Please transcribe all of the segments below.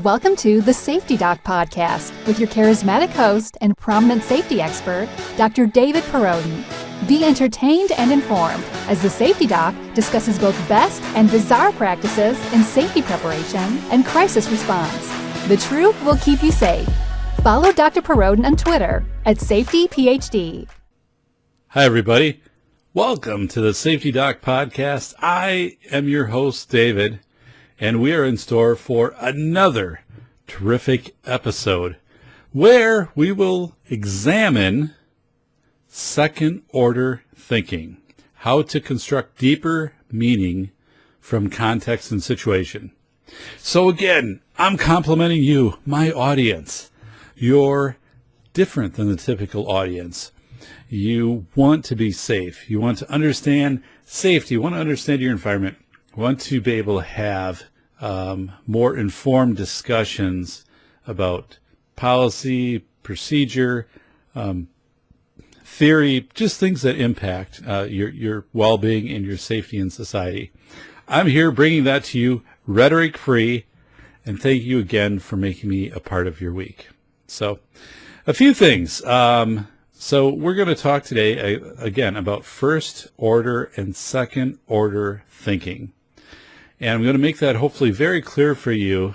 Welcome to the Safety Doc Podcast with your charismatic host and prominent safety expert, Dr. David Perrodin. Be entertained and informed as the Safety Doc discusses both best and bizarre practices in safety preparation and crisis response. The truth will keep you safe. Follow Dr. Perrodin on Twitter at SafetyPhD. Hi, everybody. Welcome to the Safety Doc Podcast. I am your host, David, and we are in store for another terrific episode where we will examine second-order thinking, how to construct deeper meaning from context and situation. So again, I'm complimenting you, my audience. You're different than the typical audience. You want to be safe. You want to understand safety. You want to understand your environment. You want to be able to have more informed discussions about policy, procedure, theory, just things that impact your well-being and your safety in society. I'm here bringing that to you rhetoric-free, and thank you again for making me a part of your week. So, a few things. So we're going to talk today, again, about first-order and second-order thinking. And I'm going to make that hopefully very clear for you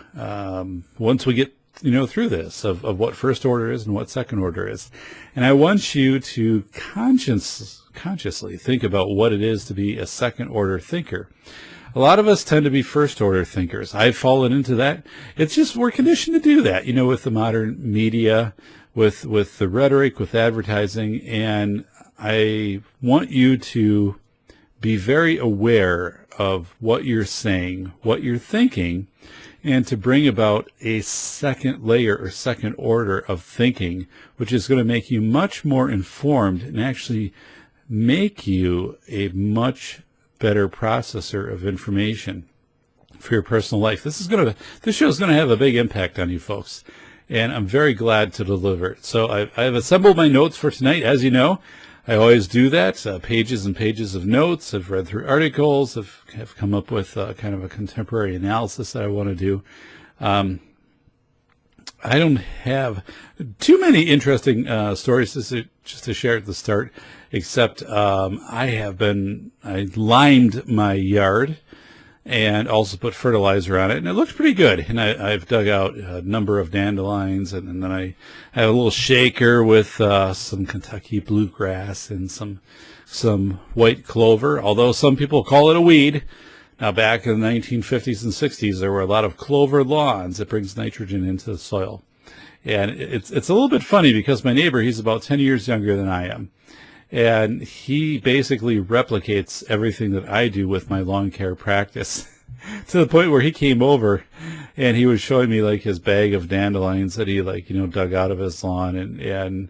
once we get through this of what first order is and what second order is. And I want you to consciously think about what it is to be a second order thinker. A lot of us tend to be first order thinkers. I've fallen into that. It's just we're conditioned to do that, with the modern media, with the rhetoric, with advertising. And I want you to be very aware of what you're saying, what you're thinking, and to bring about a second layer or second order of thinking, which is going to make you much more informed and actually make you a much better processor of information for your personal life. This show is going to have a big impact on you folks, and I'm very glad to deliver it. So I have assembled my notes for tonight. As you know, I always do that, pages and pages of notes. I've read through articles, have come up with kind of a contemporary analysis that I want to do. I don't have too many interesting stories just to share at the start, except I limed my yard and also put fertilizer on it, and it looks pretty good. And I've dug out a number of dandelions, and then I have a little shaker with some Kentucky bluegrass and some white clover, although some people call it a weed. Now, back in the 1950s and 60s, there were a lot of clover lawns that brings nitrogen into the soil. And it's a little bit funny because my neighbor, he's about 10 years younger than I am. And he basically replicates everything that I do with my lawn care practice to the point where he came over and he was showing me like his bag of dandelions that he dug out of his lawn and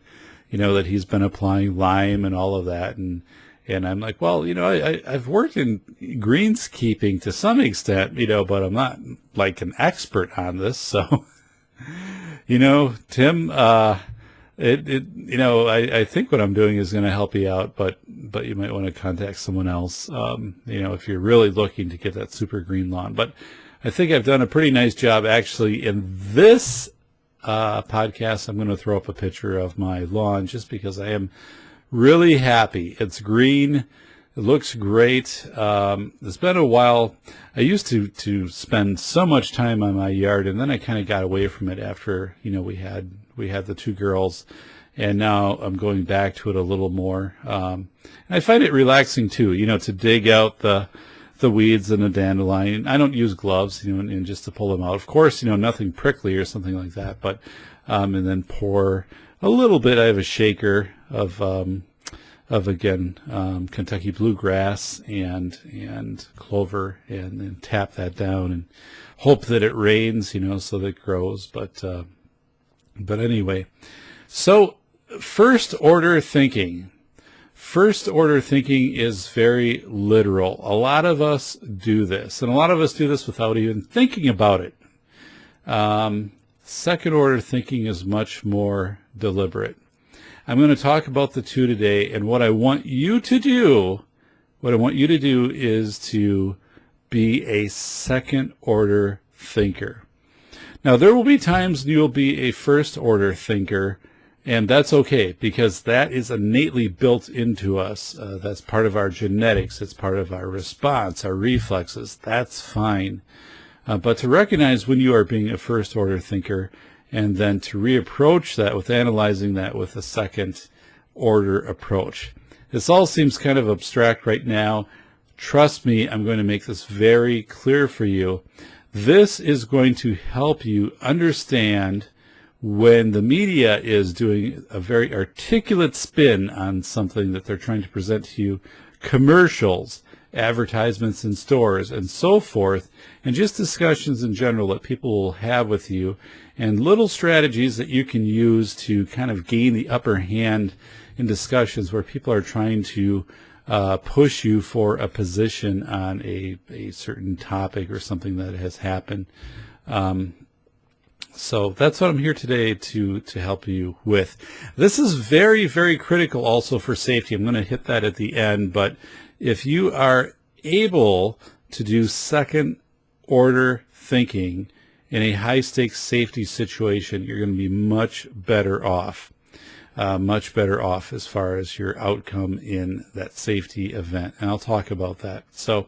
that he's been applying lime and all of that. And I'm like, well, I've worked in greenskeeping to some extent, but I'm not like an expert on this. So, Tim, I think what I'm doing is going to help you out, but you might want to contact someone else, if you're really looking to get that super green lawn. But I think I've done a pretty nice job actually in this podcast. I'm going to throw up a picture of my lawn just because I am really happy. It's green. It looks great. It's been a while. I used to spend so much time on my yard, and then I kind of got away from it after, we had the two girls, and now I'm going back to it a little more. And I find it relaxing too, to dig out the weeds and the dandelion. I don't use gloves, and just to pull them out. Of course, nothing prickly or something like that, but and then pour a little bit. I have a shaker of Kentucky bluegrass and clover, and then tap that down and hope that it rains, so that it grows. But anyway, so first order thinking. First order thinking is very literal. A lot of us do this, and a lot of us do this without even thinking about it. Second order thinking is much more deliberate. I'm going to talk about the two today, and what I want you to do is to be a second order thinker. Now, there will be times you'll be a first-order thinker, and that's okay, because that is innately built into us. That's part of our genetics. It's part of our response, our reflexes. That's fine. But to recognize when you are being a first-order thinker, and then to reapproach that with analyzing that with a second-order approach. This all seems kind of abstract right now. Trust me, I'm going to make this very clear for you. This is going to help you understand when the media is doing a very articulate spin on something that they're trying to present to you, commercials, advertisements in stores, and so forth, and just discussions in general that people will have with you, and little strategies that you can use to kind of gain the upper hand in discussions where people are trying to push you for a position on a certain topic or something that has happened. So that's what I'm here today to help you with. This is very, very critical also for safety. I'm going to hit that at the end, but if you are able to do second-order thinking in a high-stakes safety situation, you're going to be much better off as far as your outcome in that safety event. And I'll talk about that. So,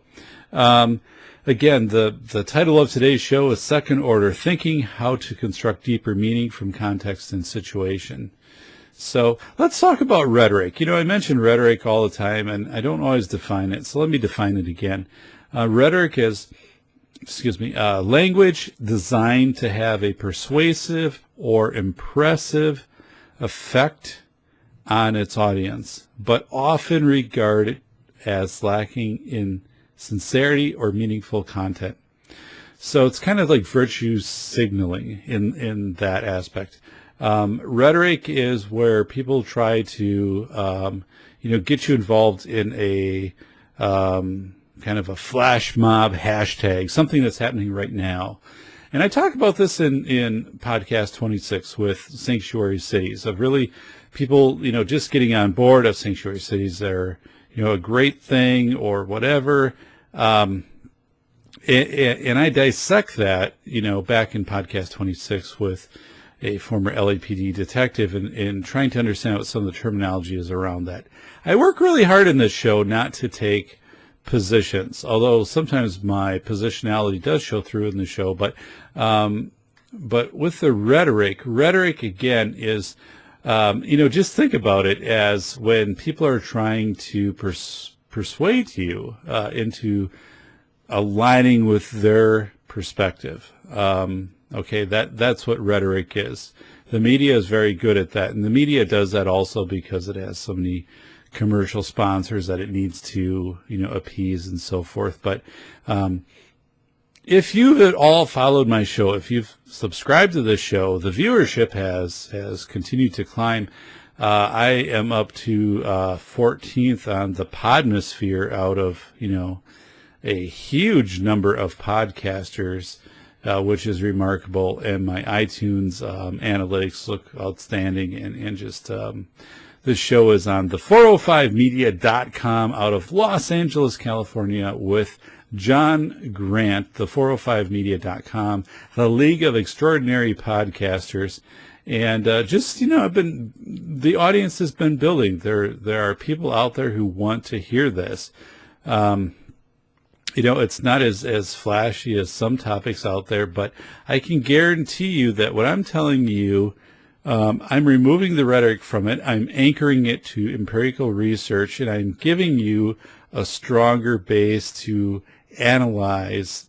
again, the title of today's show is Second Order Thinking, How to Construct Deeper Meaning from Context and Situation. So let's talk about rhetoric. You know, I mention rhetoric all the time, and I don't always define it. So let me define it again. Rhetoric is, language designed to have a persuasive or impressive effect on its audience, but often regarded as lacking in sincerity or meaningful content. So it's kind of like virtue signaling in that aspect. Rhetoric is where people try to, get you involved in a kind of a flash mob hashtag, something that's happening right now. And I talk about this in podcast 26 with sanctuary cities, of really people, just getting on board of sanctuary cities. They're, a great thing or whatever. And I dissect that, back in podcast 26 with a former LAPD detective and trying to understand what some of the terminology is around that. I work really hard in this show not to take positions, although sometimes my positionality does show through in the show. But with the rhetoric again is, just think about it as when people are trying to persuade you into aligning with their perspective. Okay, that's what rhetoric is. The media is very good at that, and the media does that also because it has so many commercial sponsors that it needs to, appease and so forth. But if you've at all followed my show, if you've subscribed to this show, the viewership has continued to climb. I am up to 14th on the Podmosphere out of, a huge number of podcasters, which is remarkable. And my iTunes analytics look outstanding, and just this show is on the 405media.com out of Los Angeles, California, with John Grant, the 405media.com, the League of Extraordinary Podcasters. And the audience has been building. There are people out there who want to hear this. It's not as flashy as some topics out there, but I can guarantee you that what I'm telling you, I'm removing the rhetoric from it. I'm anchoring it to empirical research, and I'm giving you a stronger base to analyze,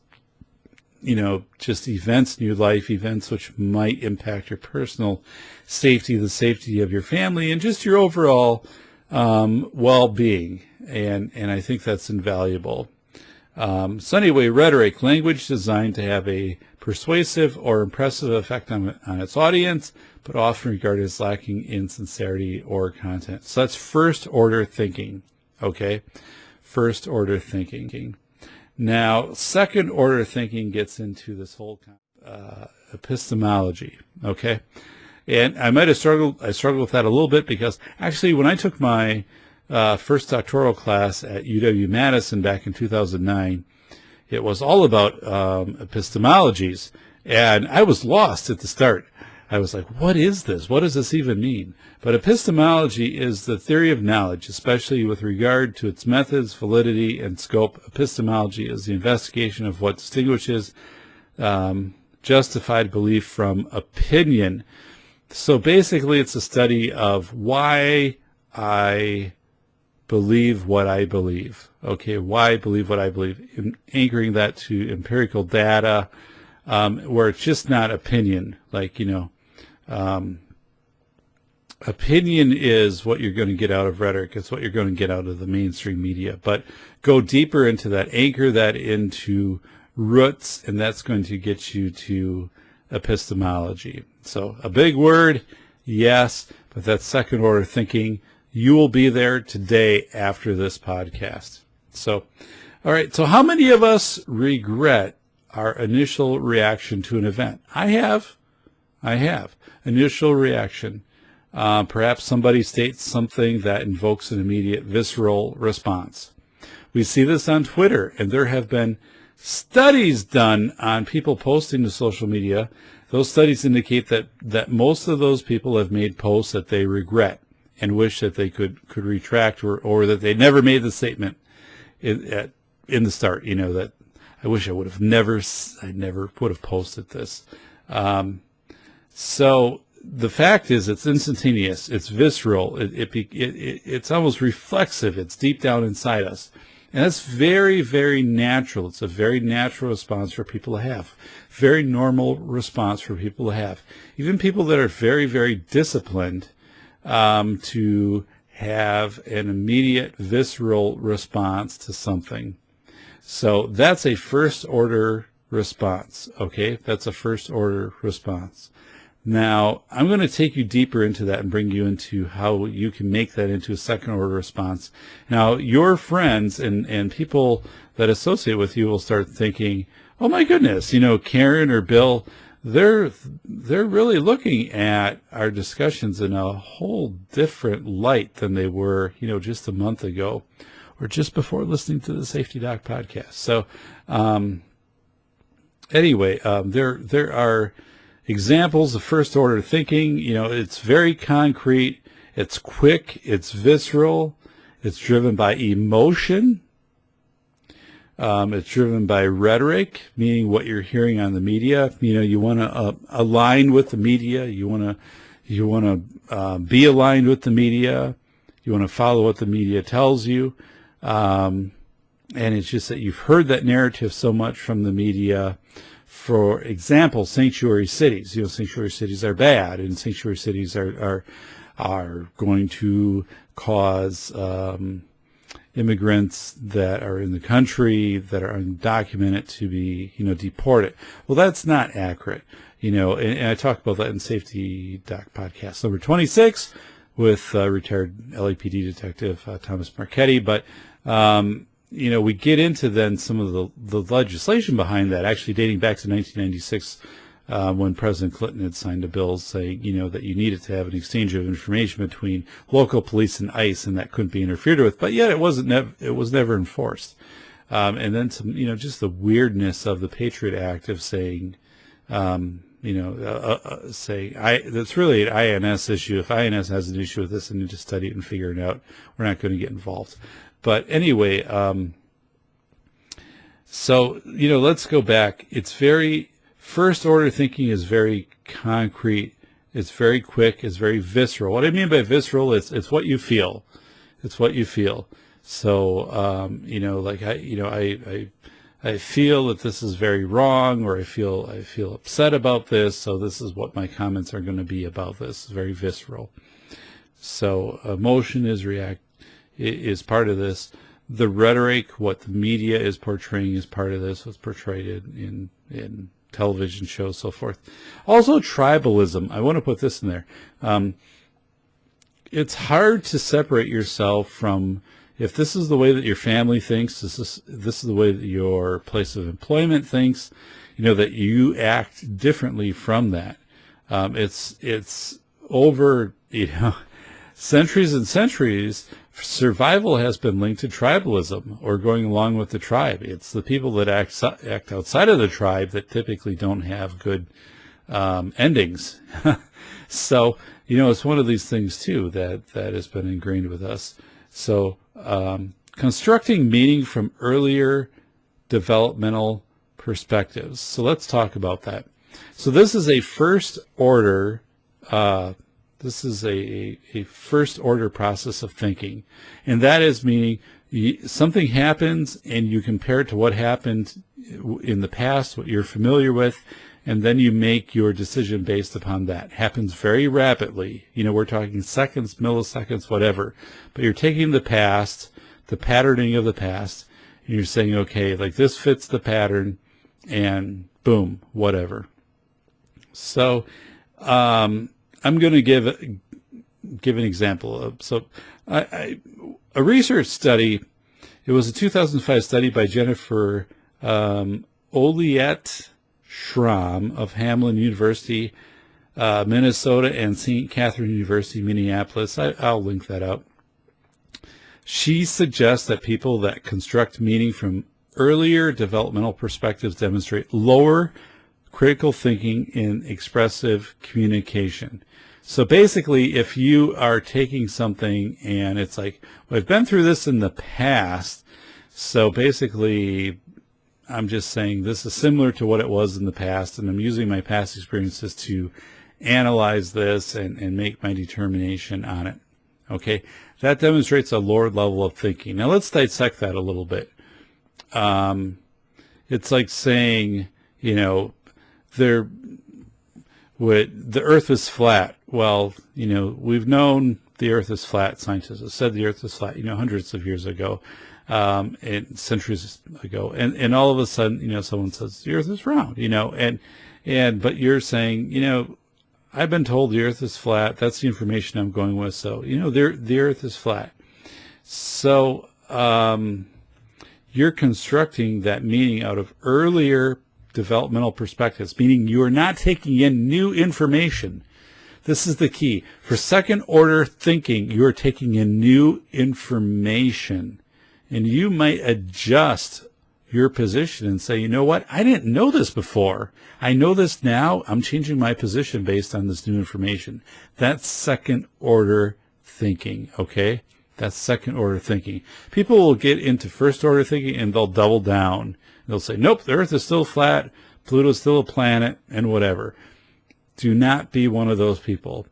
just events in your life, events which might impact your personal safety, the safety of your family, and just your overall well-being. And I think that's invaluable. So anyway, rhetoric, language designed to have a persuasive or impressive effect on its audience, but often regarded as lacking in sincerity or content. So that's first-order thinking, okay? First-order thinking. Now, second-order thinking gets into this whole epistemology, okay? And I struggled with that a little bit because actually when I took my first doctoral class at UW-Madison back in 2009, it was all about epistemologies. And I was lost at the start. I was like, what is this? What does this even mean? But epistemology is the theory of knowledge, especially with regard to its methods, validity, and scope. Epistemology is the investigation of what distinguishes justified belief from opinion. So basically, it's a study of why I believe what I believe. Okay, why I believe what I believe, anchoring that to empirical data, where it's just not opinion. Like, opinion is what you're going to get out of rhetoric. It's what you're going to get out of the mainstream media. But go deeper into that, anchor that into roots, and that's going to get you to epistemology. So a big word, yes, but that's second order thinking. You will be there today after this podcast. So, all right. So how many of us regret our initial reaction to an event? I have. Initial reaction. Perhaps somebody states something that invokes an immediate visceral response. We see this on Twitter, and there have been studies done on people posting to social media. Those studies indicate that most of those people have made posts that they regret and wish that they could retract, or that they never made the statement in the start, that I wish I never would have posted this. So the fact is, it's instantaneous, it's visceral, it's almost reflexive, it's deep down inside us. And that's very, very natural. It's a very natural response for people to have. Very normal response for people to have. Even people that are very, very disciplined, to have an immediate visceral response to something. So that's a first order response. Okay, that's a first order response. Now, I'm going to take you deeper into that and bring you into how you can make that into a second order response. Now, your friends and people that associate with you will start thinking, oh my goodness, Karen or Bill, they're really looking at our discussions in a whole different light than they were, just a month ago or just before listening to the Safety Doc podcast. So, anyway, there are examples of first order thinking. It's very concrete, it's quick, it's visceral, it's driven by emotion, it's driven by rhetoric, meaning what you're hearing on the media. You want to align with the media, you want to be aligned with the media, you want to follow what the media tells you, and it's just that you've heard that narrative so much from the media. For example, sanctuary cities. Sanctuary cities are bad, and sanctuary cities are going to cause immigrants that are in the country that are undocumented to be, deported. Well, that's not accurate. And I talked about that in Safety Doc podcast number 26 with retired LAPD detective Thomas Marchetti. But we get into then some of the legislation behind that, actually dating back to 1996, when President Clinton had signed a bill saying, that you needed to have an exchange of information between local police and ICE, and that couldn't be interfered with. But yet it was never enforced. And then some, just the weirdness of the Patriot Act of saying, that's really an INS issue. If INS has an issue with this, they need to study it and figure it out. We're not going to get involved. But anyway, so, let's go back. It's very, first order thinking is very concrete. It's very quick. It's very visceral. What I mean by visceral, it's what you feel. It's what you feel. So, I feel that this is very wrong, or I feel upset about this. So this is what my comments are going to be about this. It's very visceral. So emotion is part of this. The rhetoric, what the media is portraying, is part of this. What's portrayed in television shows, so forth. Also, tribalism. I want to put this in there. It's hard to separate yourself from, if this is the way that your family thinks, this is the way that your place of employment thinks, that you act differently from that. It's over, centuries and centuries Survival has been linked to tribalism or going along with the tribe. It's the people that act outside of the tribe that typically don't have good endings. So, it's one of these things too that has been ingrained with us. So, constructing meaning from earlier developmental perspectives. So let's talk about that. So this is a first order first order process of thinking, and that is meaning something happens and you compare it to what happened in the past, what you're familiar with, and then you make your decision based upon that. It happens very rapidly. We're talking seconds, milliseconds, whatever, but you're taking the past, the patterning of the past, and you're saying, okay, like this fits the pattern, and boom, whatever. So I'm going to give an example. A research study, it was a 2005 study by Jennifer Oliette Schramm of Hamline University, Minnesota, and St. Catherine University, Minneapolis. I'll link that up. She suggests that people that construct meaning from earlier developmental perspectives demonstrate lower critical thinking in expressive communication. So basically, if you are taking something and it's like, well, I've been through this in the past, so basically I'm just saying this is similar to what it was in the past, and I'm using my past experiences to analyze this and make my determination on it. Okay, that demonstrates a lower level of thinking. Now let's dissect that a little bit. It's like saying, the earth is flat. Well, we've known the earth is flat. Scientists have said the earth is flat, hundreds of years ago, and centuries ago. And all of a sudden, someone says the earth is round, but you're saying, I've been told the earth is flat. That's the information I'm going with. So, the earth is flat. So, you're constructing that meaning out of earlier developmental perspectives, meaning you are not taking in new information. This is the key. For second order thinking, you are taking in new information, and you might adjust your position and say, you know what? I didn't know this before. I know this now. I'm changing my position based on this new information. That's second order thinking. Okay. That's second order thinking. People will get into first order thinking and they'll double down. They'll say, nope, the earth is still flat, Pluto's still a planet, and whatever. Do not be one of those people.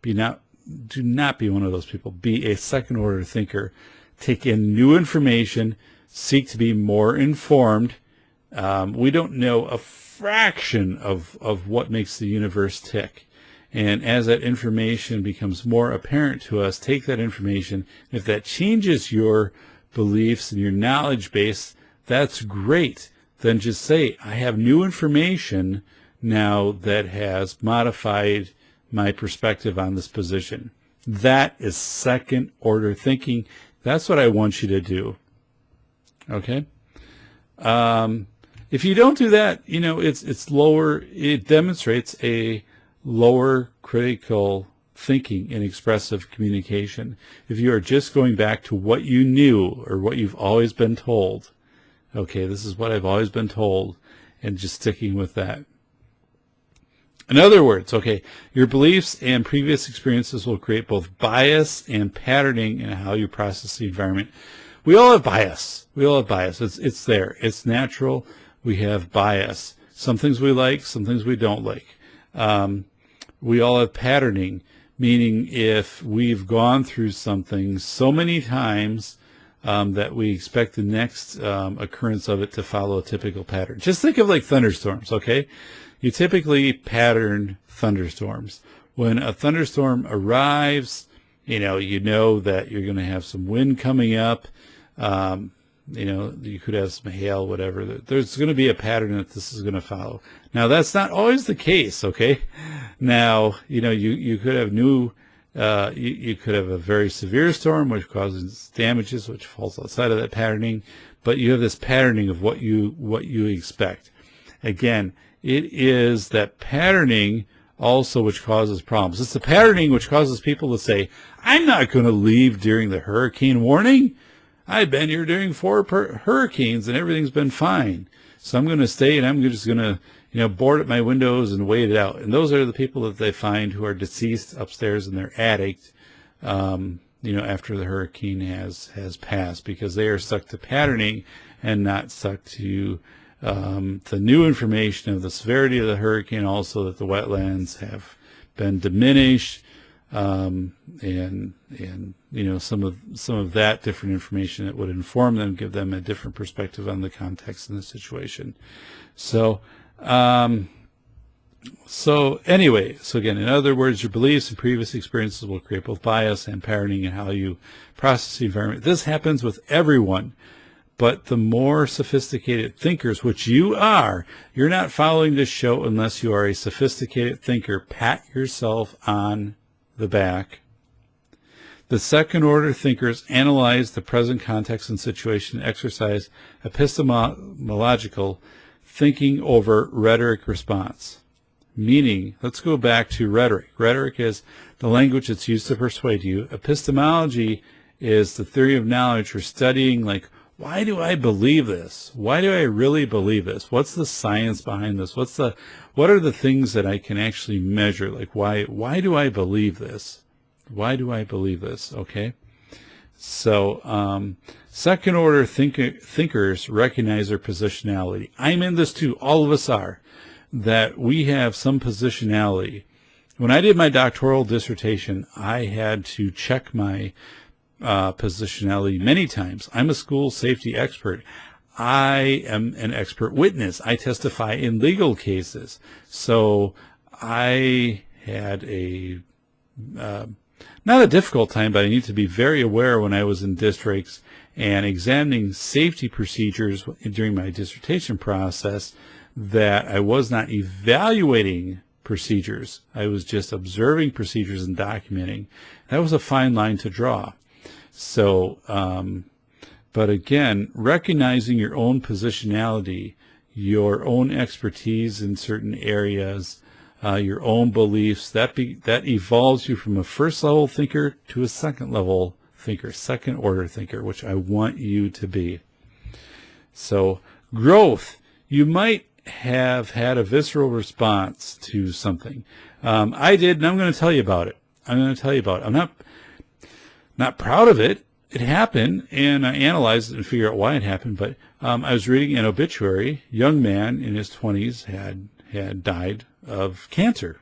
Do not be one of those people. Be a second order thinker. Take in new information. Seek to be more informed. We don't know a fraction of what makes the universe tick. And as that information becomes more apparent to us, take that information. If that changes your beliefs and your knowledge base, that's great. Then just say, I have new information now that has modified my perspective on this position. That is second order thinking. That's what I want you to do. Okay? If you don't do that, it's lower. It demonstrates a lower critical thinking in expressive communication. If you are just going back to what you knew or what you've always been told, okay, this is what I've always been told, and just sticking with that. In other words, okay, your beliefs and previous experiences will create both bias and patterning in how you process the environment. We all have bias. It's there. It's natural. We have bias. Some things we like, some things we don't like. We all have patterning, meaning if we've gone through something so many times that we expect the next occurrence of it to follow a typical pattern. Just think of like thunderstorms, okay? You typically pattern thunderstorms. When a thunderstorm arrives, you know that you're going to have some wind coming up. You could have some hail, whatever. There's going to be a pattern that this is going to follow. Now, that's not always the case, okay? Now, you could have you could have a very severe storm, which causes damages, which falls outside of that patterning. But you have this patterning of what you expect. Again, it is that patterning also which causes problems. It's the patterning which causes people to say, I'm not going to leave during the hurricane warning. I've been here during 4 hurricanes and everything's been fine. So I'm going to stay and I'm just going to, board at my windows and wait it out. And those are the people that they find who are deceased upstairs in their attic, after the hurricane has passed, because they are stuck to patterning and not stuck to the new information of the severity of the hurricane, also that the wetlands have been diminished, and some of that different information that would inform them, give them a different perspective on the context and the situation. So again, in other words, your beliefs and previous experiences will create both bias and patterning in how you process the environment. This happens with everyone. But the more sophisticated thinkers, which you are, you're not following this show unless you are a sophisticated thinker. Pat yourself on the back. The second-order thinkers analyze the present context and situation and exercise epistemological thinking over rhetoric response. Meaning, let's go back to rhetoric. Rhetoric is the language that's used to persuade you. Epistemology is the theory of knowledge or studying, like, why do I believe this? Why do I really believe this? What's the science behind this? What are the things that I can actually measure? Like, why do I believe this? Why do I believe this? Okay. So, second order thinkers recognize their positionality. I'm in this too. All of us are. That we have some positionality. When I did my doctoral dissertation, I had to check my positionality many times. I'm a school safety expert. I am an expert witness. I testify in legal cases. So I had not a difficult time, but I need to be very aware when I was in districts and examining safety procedures during my dissertation process that I was not evaluating procedures. I was just observing procedures and documenting. That was a fine line to draw. So, but again, recognizing your own positionality, your own expertise in certain areas, your own beliefs, that evolves you from a first level thinker to a second level thinker, second order thinker, which I want you to be. So growth, you might have had a visceral response to something. I did, and I'm going to tell you about it. I'm not proud of it. It happened, and I analyzed it and figured out why it happened. But I was reading an obituary. Young man in his 20s had died of cancer.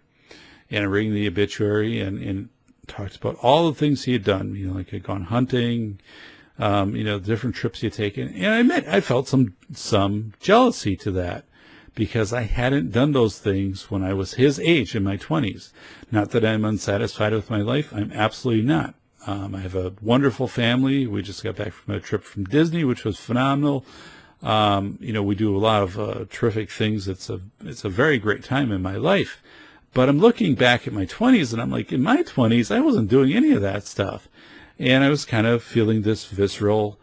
And I'm reading the obituary and talked about all the things he had done. Like he'd gone hunting, different trips he had taken. And I admit I felt some jealousy to that, because I hadn't done those things when I was his age in my 20s. Not that I'm unsatisfied with my life. I'm absolutely not. I have a wonderful family. We just got back from a trip from Disney, which was phenomenal. We do a lot of terrific things. It's a very great time in my life. But I'm looking back at my 20s, and I'm like, in my 20s, I wasn't doing any of that stuff. And I was kind of feeling this visceral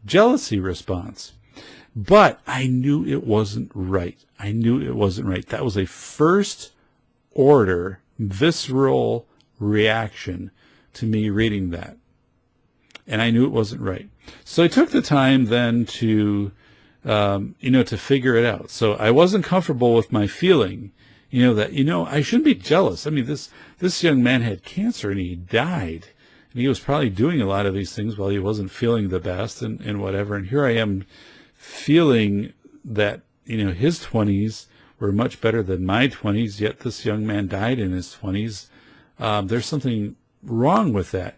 jealousy response. But I knew it wasn't right. That was a first order visceral reaction to me reading that. And I knew it wasn't right. So I took the time then to figure it out. So I wasn't comfortable with my feeling, that, I shouldn't be jealous. I mean, this young man had cancer and he died. And he was probably doing a lot of these things while he wasn't feeling the best and whatever. And here I am feeling that, his 20s were much better than my 20s, yet this young man died in his 20s. There's something wrong with that.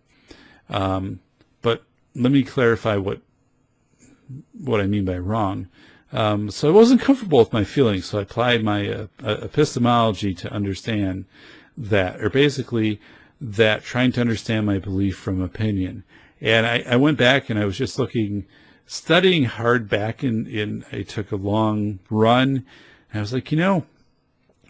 But let me clarify what I mean by wrong. So I wasn't comfortable with my feelings, so I applied my epistemology to understand that, or basically that trying to understand my belief from opinion. And I went back and I was just studying hard back I took a long run. And I was like, I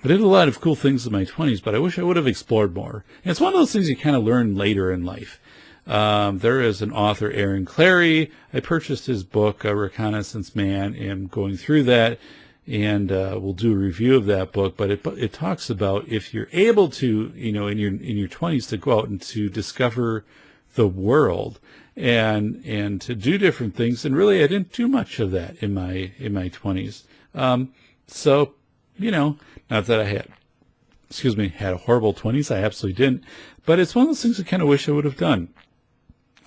did a lot of cool things in my 20s, but I wish I would have explored more. And it's one of those things you kind of learn later in life. There is an author, Aaron Clary. I purchased his book, Reconnaissance Man, and going through that and we'll do a review of that book. But it talks about if you're able to, in your 20s, to go out and to discover the world and to do different things. And really, I didn't do much of that in my 20s. So, not that I had a horrible 20s. I absolutely didn't. But it's one of those things I kind of wish I would have done.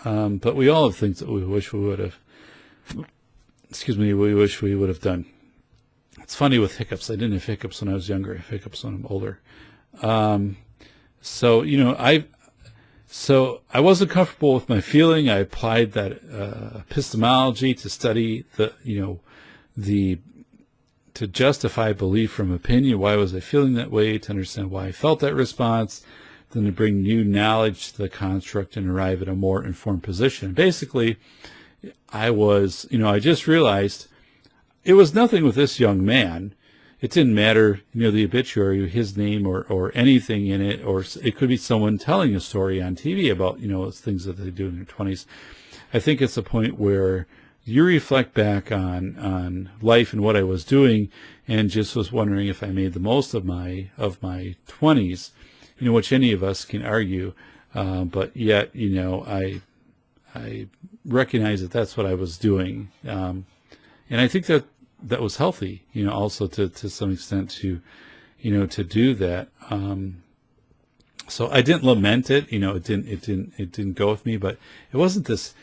But we all have things that we wish we would have. We wish we would have done. It's funny with hiccups. I didn't have hiccups when I was younger. I have hiccups when I'm older. So I wasn't comfortable with my feeling. I applied that epistemology to study to justify belief from opinion. Why was I feeling that way? To understand why I felt that response. Then to bring new knowledge to the construct and arrive at a more informed position. Basically, I just realized it was nothing with this young man. It didn't matter, the obituary, his name or anything in it, or it could be someone telling a story on TV about, things that they do in their 20s. I think it's a point where you reflect back on life and what I was doing, and just was wondering if I made the most of my 20s, which any of us can argue, but yet, I recognize that that's what I was doing, and I think that was healthy, also to some extent to do that. So I didn't lament it, it didn't go with me, but it wasn't this.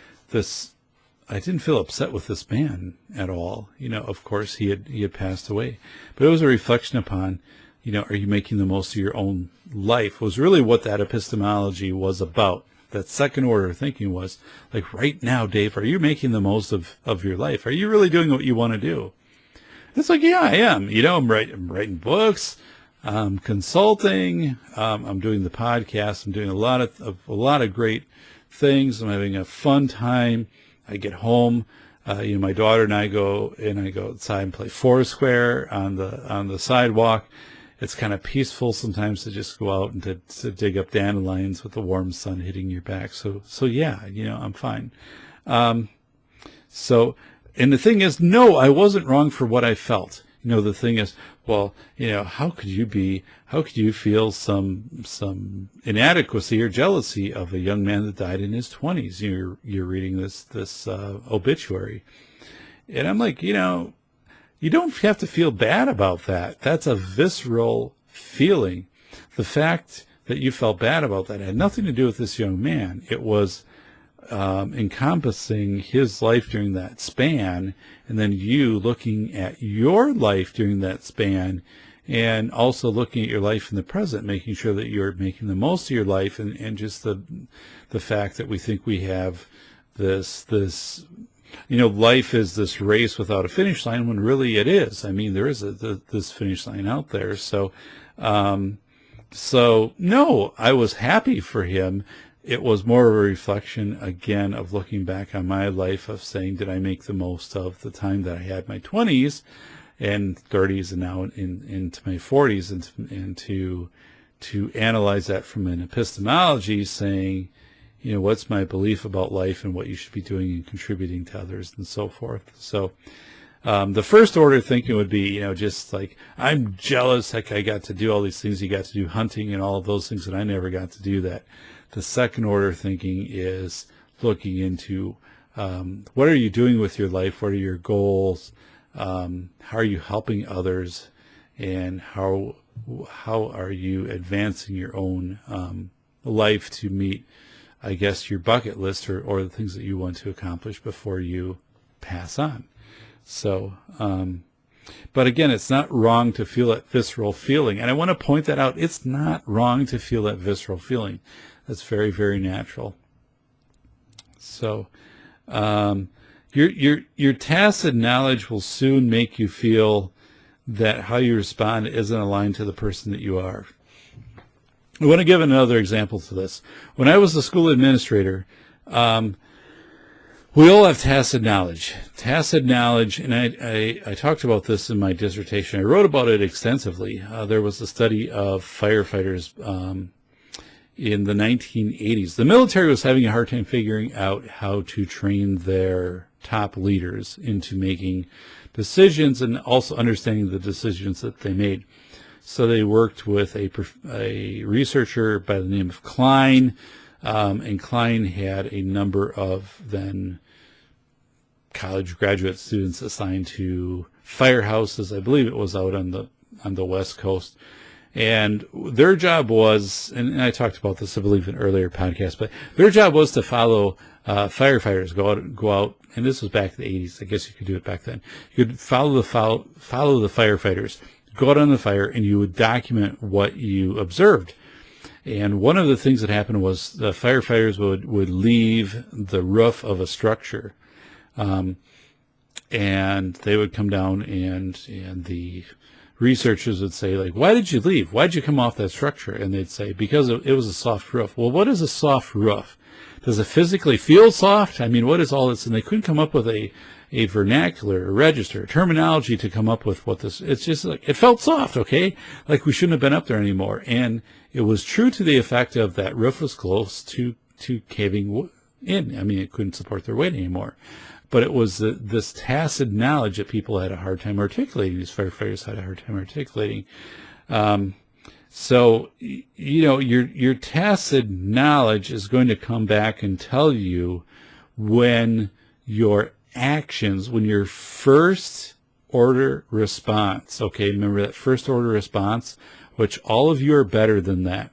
I didn't feel upset with this man at all. Of course he had passed away, but it was a reflection upon, are you making the most of your own life? Was really what that epistemology was about. That second order thinking was like, right now, Dave, are you making the most of your life? Are you really doing what you want to do? It's like, yeah, I am. I'm writing books, consulting. I'm doing the podcast. I'm doing a lot of great things. I'm having a fun time. I get home. My daughter and I go outside and play Foursquare on the sidewalk. It's kind of peaceful sometimes to just go out and to dig up dandelions with the warm sun hitting your back. So yeah, I'm fine. And the thing is, no, I wasn't wrong for what I felt. The thing is, well, how could you feel some inadequacy or jealousy of a young man that died in his 20s? You're reading this obituary. And I'm like, you don't have to feel bad about that. That's a visceral feeling. The fact that you felt bad about that had nothing to do with this young man. It was encompassing his life during that span, and then you looking at your life during that span, and also looking at your life in the present, making sure that you're making the most of your life, and just the fact that we think we have this life is this race without a finish line, when really it is. I mean, there is this finish line out there. So no, I was happy for him. It was more of a reflection, again, of looking back on my life, of saying, did I make the most of the time that I had my 20s and 30s and now into my 40s, and to analyze that from an epistemology, saying, what's my belief about life and what you should be doing and contributing to others and so forth. So the first order thinking would be, just like, I'm jealous, like I got to do all these things. You got to do hunting and all of those things, and I never got to do that. The second order thinking is looking into what are you doing with your life? What are your goals? How are you helping others? And how are you advancing your own life to meet, I guess, your bucket list or the things that you want to accomplish before you pass on? So, but again, it's not wrong to feel that visceral feeling. And I want to point that out. It's not wrong to feel that visceral feeling. That's very, very natural. So, your tacit knowledge will soon make you feel that how you respond isn't aligned to the person that you are. I want to give another example to this. When I was a school administrator, we all have tacit knowledge. Tacit knowledge, and I talked about this in my dissertation. I wrote about it extensively. There was a study of firefighters in the 1980s. The military was having a hard time figuring out how to train their top leaders into making decisions and also understanding the decisions that they made. So they worked with a researcher by the name of Klein, and Klein had a number of then college graduate students assigned to firehouses. I believe it was out on the West Coast. And their job was, and I talked about this, I believe, in earlier podcasts, but their job was to follow firefighters, go out, and this was back in the 80s. I guess you could do it back then. You could follow the firefighters, go out on the fire, and you would document what you observed. And one of the things that happened was the firefighters would leave the roof of a structure, and they would come down, and the researchers would say, like, why did you leave? Why did you come off that structure? And they'd say, because it was a soft roof. Well, what is a soft roof? Does it physically feel soft? I mean, what is all this? And they couldn't come up with a vernacular, a register, terminology to come up with what this, it's just like, it felt soft, okay? Like we shouldn't have been up there anymore. And it was true to the effect of that roof was close to caving in. I mean, it couldn't support their weight anymore. But it was this tacit knowledge that people had a hard time articulating. These firefighters had a hard time articulating. So, you know, your tacit knowledge is going to come back and tell you when your actions, when your first order response, okay, remember that first order response, which all of you are better than that.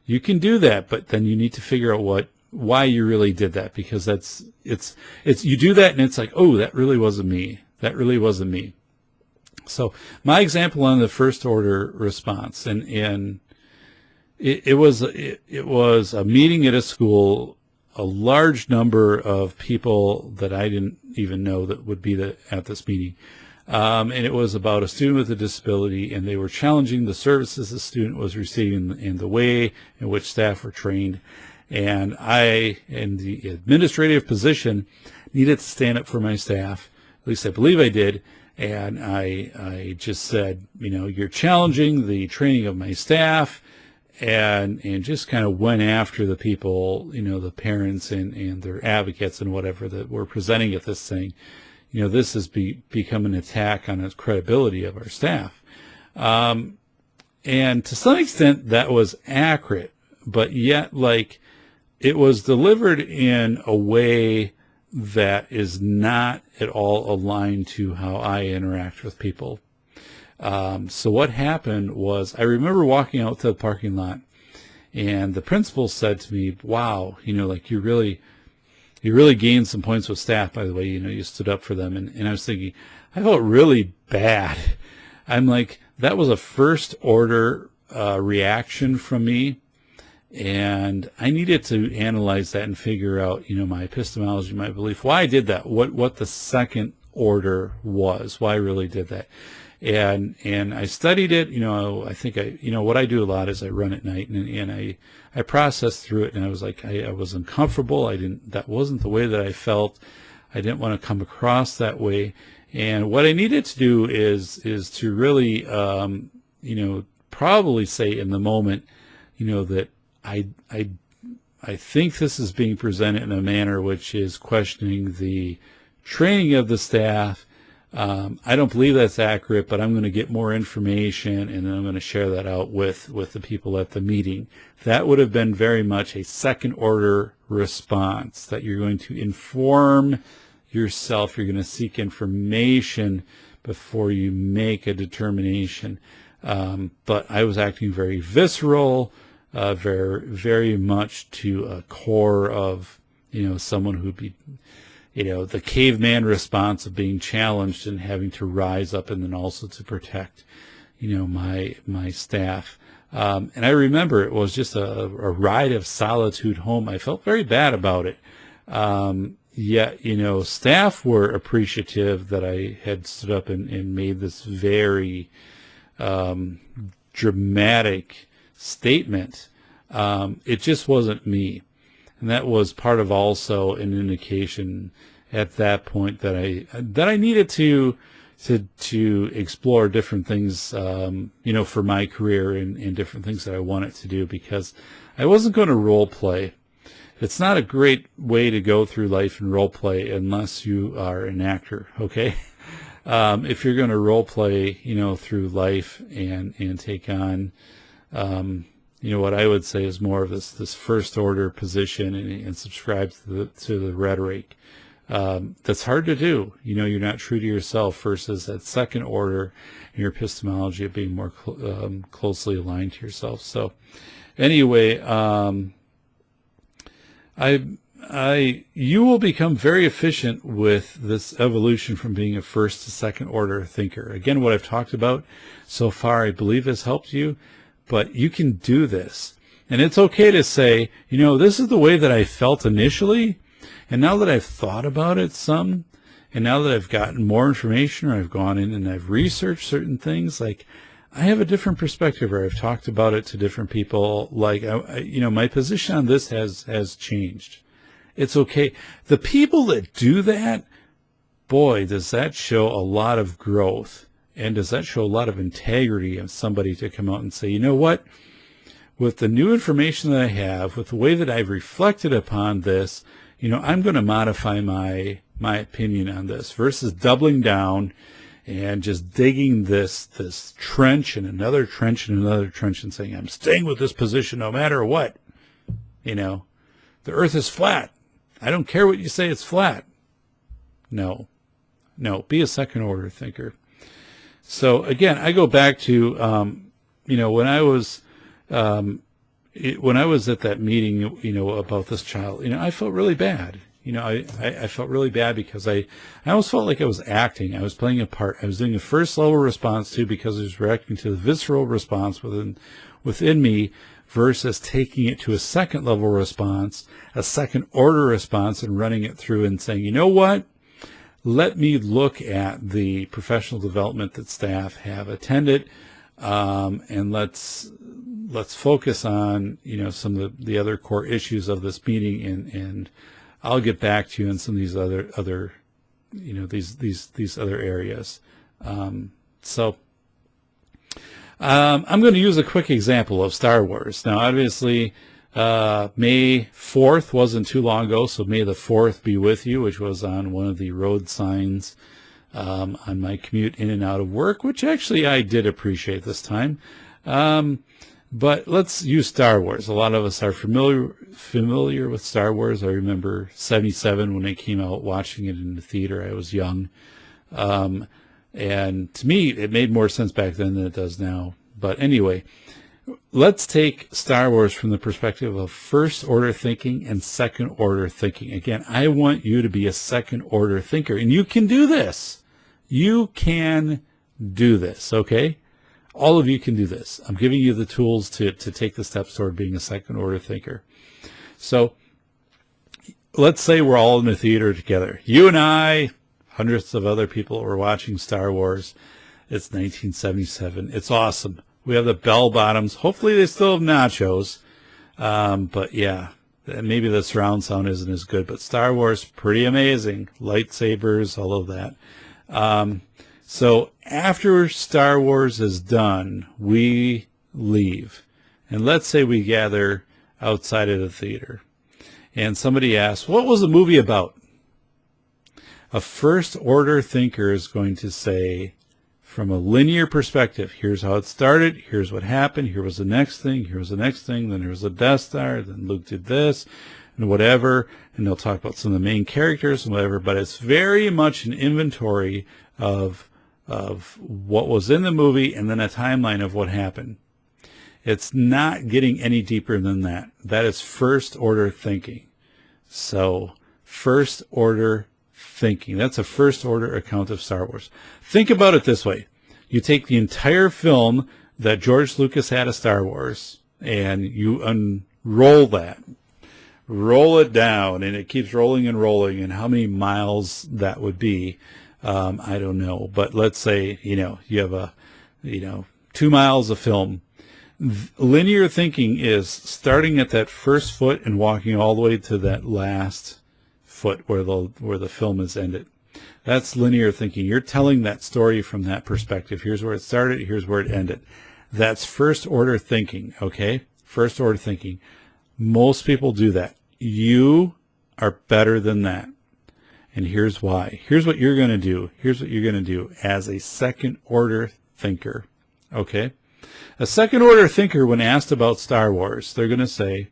You can do that, but then you need to figure out why you really did that, because it's you do that and it's like, oh, that really wasn't me. That really wasn't me. So my example on the first order response, and it was a meeting at a school, a large number of people that I didn't even know that would be at this meeting. And it was about a student with a disability, and they were challenging the services the student was receiving and the way in which staff were trained. And I, in the administrative position, needed to stand up for my staff. At least I believe I did. And I just said, you know, you're challenging the training of my staff, and just kind of went after the people, you know, the parents and their advocates and whatever that were presenting at this thing. You know, this has become an attack on the credibility of our staff. And to some extent that was accurate, but yet, like, it was delivered in a way that is not at all aligned to how I interact with people. So what happened was, I remember walking out to the parking lot, and the principal said to me, wow, you know, like, you really gained some points with staff, by the way, you know, you stood up for them. And I was thinking, I felt really bad. I'm like, that was a first order reaction from me. And I needed to analyze that and figure out, you know, my epistemology, my belief, why I did that, what the second order was, why I really did that. And I studied it, you know, I think what I do a lot is I run at night, and I processed through it, and I was like, I was uncomfortable. That wasn't the way that I felt. I didn't want to come across that way. And what I needed to do is to really, you know, probably say in the moment, you know, that I think this is being presented in a manner which is questioning the training of the staff. I don't believe that's accurate, but I'm going to get more information, and then I'm going to share that out with the people at the meeting. That would have been very much a second order response, that you're going to inform yourself, you're going to seek information before you make a determination. But I was acting very visceral, very, very much to a core of, you know, someone who'd be, you know, the caveman response of being challenged and having to rise up, and then also to protect, you know, my staff. And I remember it was just a ride of solitude home. I felt very bad about it. Yet, you know, staff were appreciative that I had stood up and made this very dramatic statement. It just wasn't me. And that was part of also an indication at that point that I needed to explore different things, you know, for my career and different things that I wanted to do, because I wasn't going to role play. It's not a great way to go through life and role play unless you are an actor, okay? If you're going to role play, through life and take on, what I would say is more of this first order position and subscribe to the rhetoric, that's hard to do. You're not true to yourself versus that second order in your epistemology of being more closely aligned to yourself. So anyway, you will become very efficient with this evolution from being a first to second order thinker. Again, what I've talked about so far, I believe has helped you, but you can do this. And it's okay to say, this is the way that I felt initially, and now that I've thought about it some, and now that I've gotten more information, or I've gone in and I've researched certain things, like I have a different perspective, or I've talked about it to different people, like, my position on this has changed. It's okay. The people that do that, boy, does that show a lot of growth, and does that show a lot of integrity of somebody to come out and say, you know what, with the new information that I have, with the way that I've reflected upon this, I'm going to modify my opinion on this, versus doubling down and just digging this trench and another trench and another trench and saying, I'm staying with this position no matter what. The earth is flat. I don't care what you say, it's flat. No, be a second order thinker. So again, I go back to, when I was at that meeting, about this child, I felt really bad. I felt really bad because I almost felt like I was acting. I was playing a part. I was doing a first level response too, because I was reacting to the visceral response within me, versus taking it to a second level response, a second order response, and running it through and saying, you know what? Let me look at the professional development that staff have attended, and let's focus on, some of the other core issues of this meeting, and I'll get back to you on some of these other these other areas. I'm going to use a quick example of Star Wars. Now, obviously, May 4th wasn't too long ago, so May the 4th be with you, which was on one of the road signs on my commute in and out of work, which actually I did appreciate this time. But let's use Star Wars. A lot of us are familiar with Star Wars. I remember 77 when it came out, watching it in the theater. I was young. And to me, it made more sense back then than it does now. But anyway, let's take Star Wars from the perspective of first order thinking and second order thinking. Again, I want you to be a second order thinker, and you can do this. You can do this, okay? All of you can do this. I'm giving you the tools to take the steps toward being a second order thinker. So let's say we're all in the theater together. You and I, hundreds of other people were watching Star Wars. It's 1977. It's awesome. We have the bell bottoms. Hopefully they still have nachos. But yeah, maybe the surround sound isn't as good. But Star Wars, pretty amazing. Lightsabers, all of that. So after Star Wars is done, we leave. And let's say we gather outside of the theater. And somebody asks, what was the movie about? A first order thinker is going to say, from a linear perspective, here's how it started, here's what happened, here was the next thing, here was the next thing, then there was a Death Star, then Luke did this, and whatever, and they'll talk about some of the main characters and whatever, but it's very much an inventory of what was in the movie and then a timeline of what happened. It's not getting any deeper than that. That is first order thinking. So, first order thinking. That's a first order account of Star Wars. Think about it this way. You take the entire film that George Lucas had of Star Wars and you unroll that. Roll it down, and it keeps rolling and rolling, and how many miles that would be, I don't know. But let's say, you have 2 miles of film. Linear thinking is starting at that first foot and walking all the way to that last foot where the film is ended. That's linear thinking. You're telling that story from that perspective. Here's where it started, here's where it ended. That's first order thinking, okay? First order thinking. Most people do that. You are better than that. And here's why. Here's what you're going to do. Here's what you're going to do as a second-order thinker. Okay? A second-order thinker, when asked about Star Wars, they're going to say,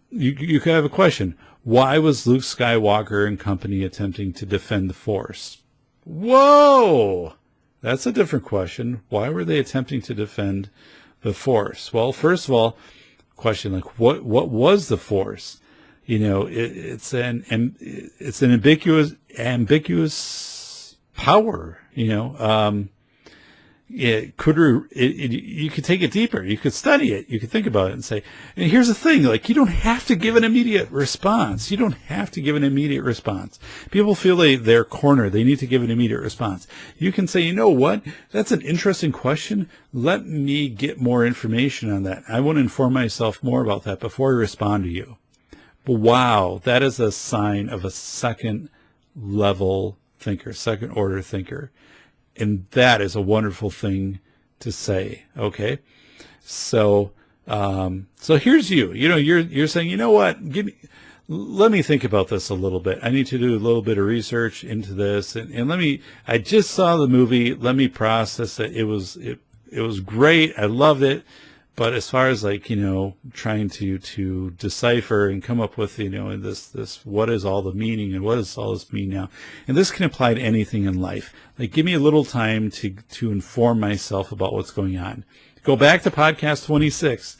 you could have a question. Why was Luke Skywalker and company attempting to defend the Force? Whoa! That's a different question. Why were they attempting to defend the Force? Well, first of all, question like, what was the Force? You know, it's an ambiguous power. You know, you could take it deeper. You could study it. You could think about it and say, and here's the thing, like, you don't have to give an immediate response. You don't have to give an immediate response. People feel they're cornered. They need to give an immediate response. You can say, you know what? That's an interesting question. Let me get more information on that. I want to inform myself more about that before I respond to you. Wow, that is a sign of a second level thinker, second order thinker. And that is a wonderful thing to say. Okay. So here's you. You know, you're saying, you know what? Let me think about this a little bit. I need to do a little bit of research into this, and I just saw the movie. Let me process it. It was great. I loved it. But as far as, like, you know, trying to decipher and come up with, you know, this what is all the meaning and what does all this mean now? And this can apply to anything in life. Like, give me a little time to inform myself about what's going on. Go back to podcast 26.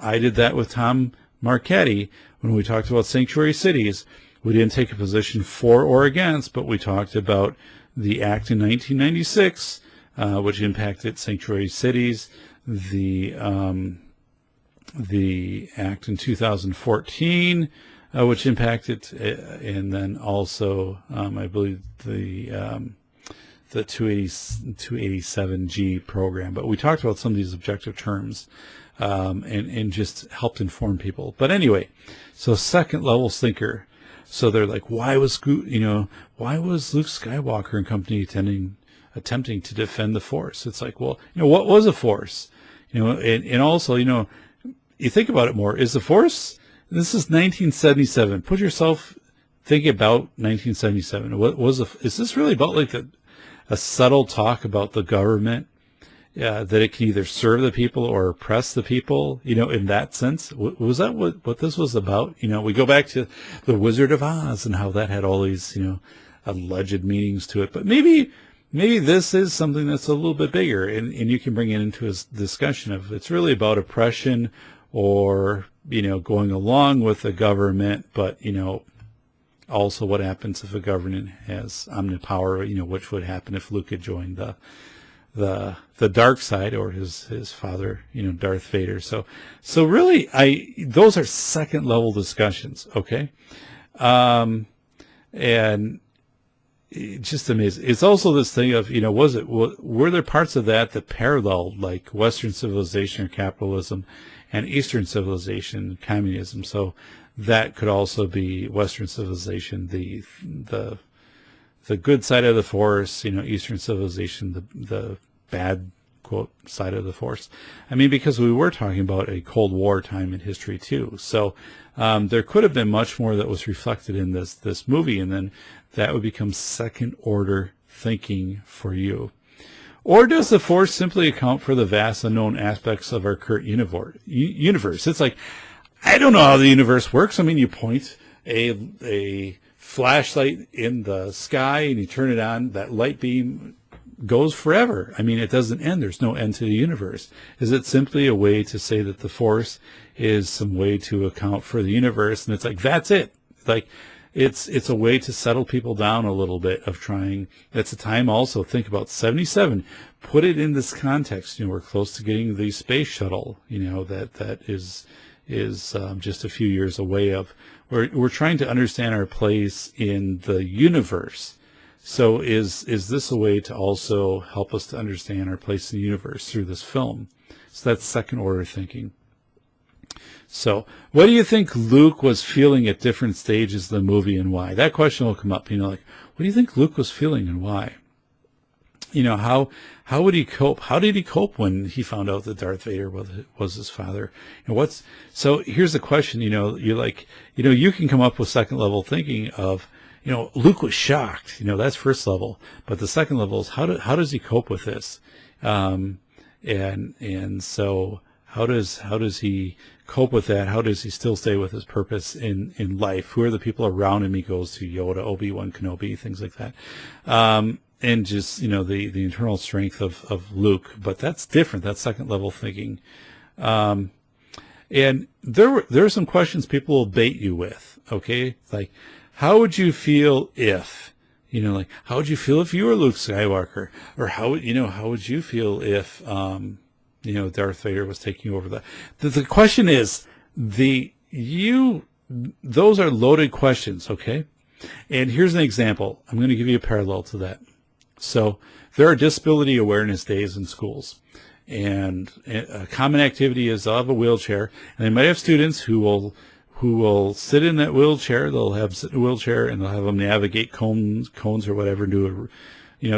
I did that with Tom Marchetti when we talked about sanctuary cities. We didn't take a position for or against, but we talked about the act in 1996, which impacted sanctuary cities. The act in 2014, which impacted, and then also, I believe the 287G program. But we talked about some of these objective terms, and just helped inform people. But anyway, so second level thinker. So they're like, why was Luke Skywalker and company attempting to defend the Force? It's like, well, you know, what was a Force? You know, and also, you know, you think about it more. Is the Force? This is 1977. Put yourself thinking about 1977. Is this really about like a subtle talk about the government? That it can either serve the people or oppress the people, you know, in that sense? Was that what this was about? You know, we go back to the Wizard of Oz and how that had all these, you know, alleged meanings to it. But maybe this is something that's a little bit bigger, and you can bring it into a discussion of it's really about oppression or, you know, going along with the government, but, you know, also what happens if a government has omnipower, you know, which would happen if Luke had joined the dark side, or his father, you know, Darth Vader. So really, those are second level discussions. Okay. And just amazing. It's also this thing of, you know, were there parts of that paralleled, like Western civilization or capitalism and Eastern civilization, communism? So that could also be Western civilization, the good side of the Force, you know, Eastern civilization, the bad, quote, side of the Force. I mean, because we were talking about a Cold War time in history too. So there could have been much more that was reflected in this movie, and then that would become second order thinking for you. Or does the Force simply account for the vast unknown aspects of our current universe? It's like, I don't know how the universe works. I mean, you point a flashlight in the sky and you turn it on, that light beam goes forever. I mean, it doesn't end. There's no end to the universe. Is it simply a way to say that the Force is some way to account for the universe? And it's like, that's it. Like, it's a way to settle people down a little bit of trying. That's a time also, think about 77. Put it in this context. You know, we're close to getting the space shuttle, you know, that is just a few years away of. We're trying to understand our place in the universe. So is this a way to also help us to understand our place in the universe through this film? So that's second order thinking. So what do you think Luke was feeling at different stages of the movie, and why? That question will come up. You know, like, what do you think Luke was feeling and why? how would he cope? How did he cope when he found out that Darth Vader was his father? And so here's the question, you can come up with second level thinking of, Luke was shocked, that's first level, but the second level is how does he cope with this? And so how does he cope with that? How does he still stay with his purpose in life? Who are the people around him? He goes to Yoda, Obi-Wan Kenobi, things like that. And just, the internal strength of Luke, but that's different. That's second level thinking. And there are some questions people will bait you with. Okay. Like, how would you feel if, how would you feel if you were Luke Skywalker? Or how would you feel if, Darth Vader was taking over the question is those are loaded questions. Okay. And here's an example. I'm going to give you a parallel to that. So there are disability awareness days in schools, and a common activity is they'll have a wheelchair, and they might have students who will sit in that wheelchair. They'll sit in a wheelchair, and they'll have them navigate cones or whatever, do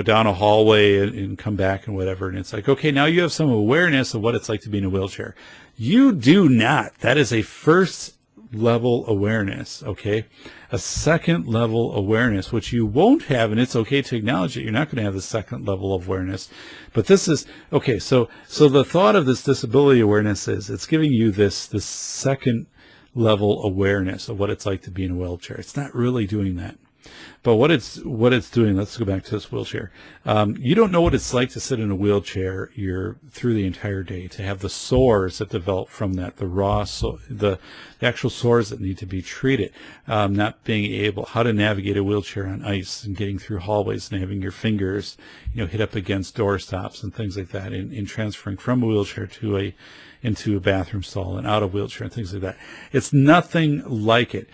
down a hallway and come back and whatever. And it's like, okay, now you have some awareness of what it's like to be in a wheelchair. You do not. That is a first level awareness, okay? A second level awareness, which you won't have, and it's okay to acknowledge it. You're not going to have the second level of awareness. But this is, okay, so the thought of this disability awareness is it's giving you this second level awareness of what it's like to be in a wheelchair. It's not really doing that. But what it's doing, let's go back to this wheelchair. You don't know what it's like to sit in a wheelchair through the entire day, to have the sores that develop from that, the actual sores that need to be treated, not being able, how to navigate a wheelchair on ice and getting through hallways and having your fingers, hit up against door stops and things like that, in transferring from a wheelchair into a bathroom stall and out of wheelchair and things like that. It's nothing like it.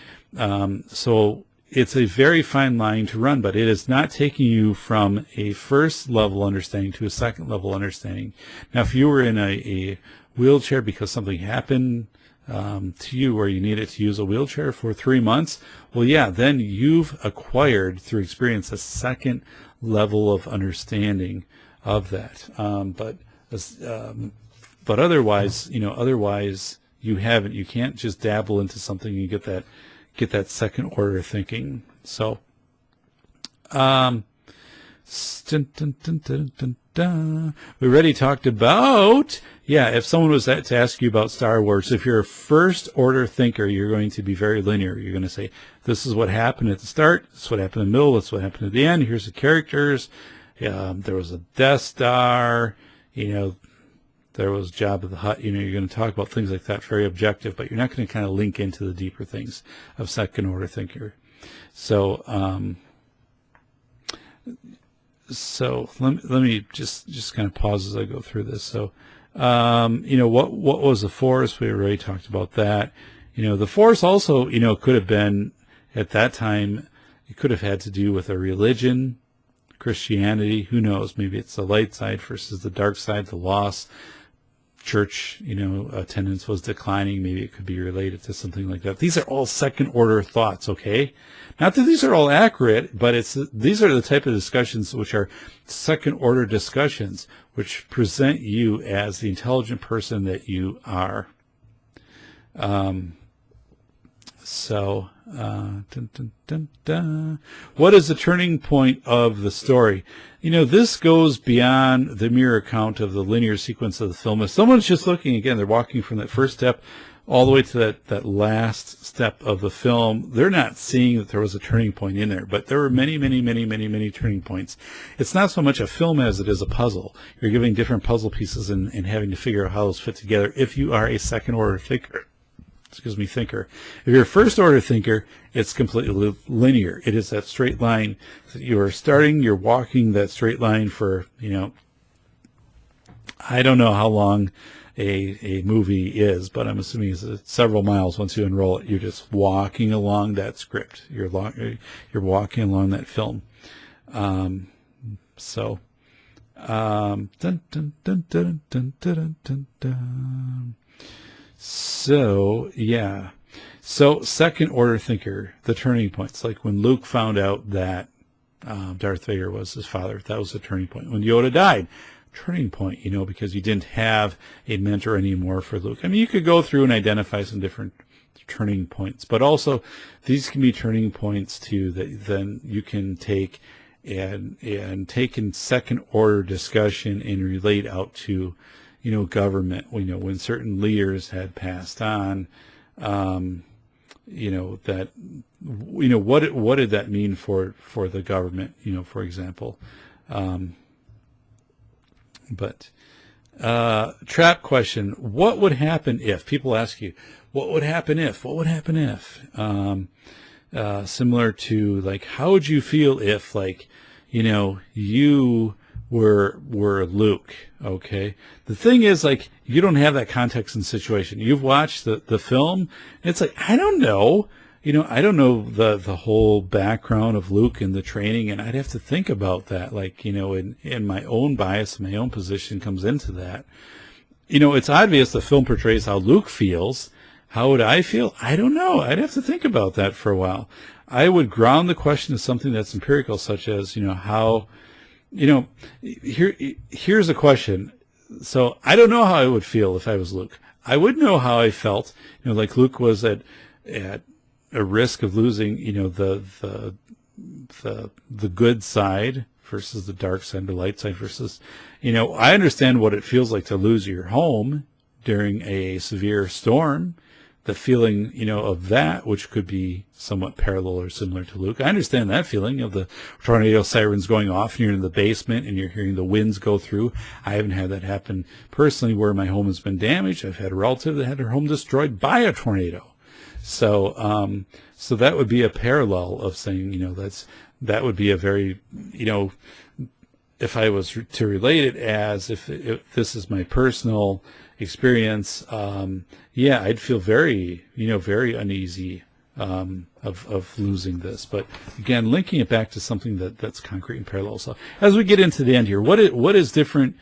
So it's a very fine line to run, but it is not taking you from a first level understanding to a second level understanding. Now, if you were in a wheelchair because something happened to you where you needed to use a wheelchair for 3 months, well, yeah, then you've acquired through experience a second level of understanding of that. But otherwise, you haven't. You can't just dabble into something and get that second order thinking. So, we already talked about, if someone was to ask you about Star Wars, if you're a first order thinker, you're going to be very linear. You're going to say, this is what happened at the start, this is what happened in the middle, this is what happened at the end, here's the characters, there was a Death Star, there was Jabba the Hutt. You're going to talk about things like that, very objective, but you're not going to kind of link into the deeper things of second order thinker. So, let me just kind of pause as I go through this. So, what was the Force? We already talked about that. The Force also, could have been at that time, it could have had to do with a religion, Christianity. Who knows? Maybe it's the light side versus the dark side, the loss. Church, attendance was declining. Maybe it could be related to something like that. These are all second order thoughts, okay? Not that these are all accurate, but these are the type of discussions which are second order discussions, which present you as the intelligent person that you are. What is the turning point of the story? This goes beyond the mere account of the linear sequence of the film. If someone's just looking, again, they're walking from that first step all the way to that last step of the film, they're not seeing that there was a turning point in there, but there were many, many, many, many, many turning points. It's not so much a film as it is a puzzle. You're giving different puzzle pieces and having to figure out how those fit together if you are a second order thinker. Thinker. If you're a first order thinker, it's completely linear. It is that straight line that you are starting, you're walking that straight line for, I don't know how long a movie is, but I'm assuming it's several miles once you enroll it. You're just walking along that script. You're walking along that film. So second order thinker, the turning points, like when Luke found out that Darth Vader was his father. That was a turning point. When Yoda died, turning point, because you didn't have a mentor anymore for Luke. I mean, you could go through and identify some different turning points, but also these can be turning points too that then you can take and take in second order discussion and relate out to, government. When certain leaders had passed on, what did that mean for the government, for example. But trap question, what would happen if, people ask you, what would happen if, similar to like, how would you feel if you were Luke? Okay. The thing is, you don't have that context and situation. You've watched the film. It's like, I don't know. I don't know the whole background of Luke and the training, and I'd have to think about that. In my own bias, my own position comes into that. It's obvious the film portrays how Luke feels. How would I feel? I don't know. I'd have to think about that for a while. I would ground the question to something that's empirical, such as, here's a question. So I don't know how I would feel if I was Luke. I would know how I felt, like Luke was at a risk of losing, the good side versus the dark side, the light side versus, I understand what it feels like to lose your home during a severe storm, the feeling, of that, which could be somewhat parallel or similar to Luke. I understand that feeling of the tornado sirens going off and you're in the basement and you're hearing the winds go through. I haven't had that happen personally where my home has been damaged. I've had a relative that had her home destroyed by a tornado. So that would be a parallel of saying, that would be a very, if I was to relate it as if this is my personal experience, I'd feel very, very uneasy of losing this. But again, linking it back to something that's concrete and parallel. So as we get into the end here, what is different?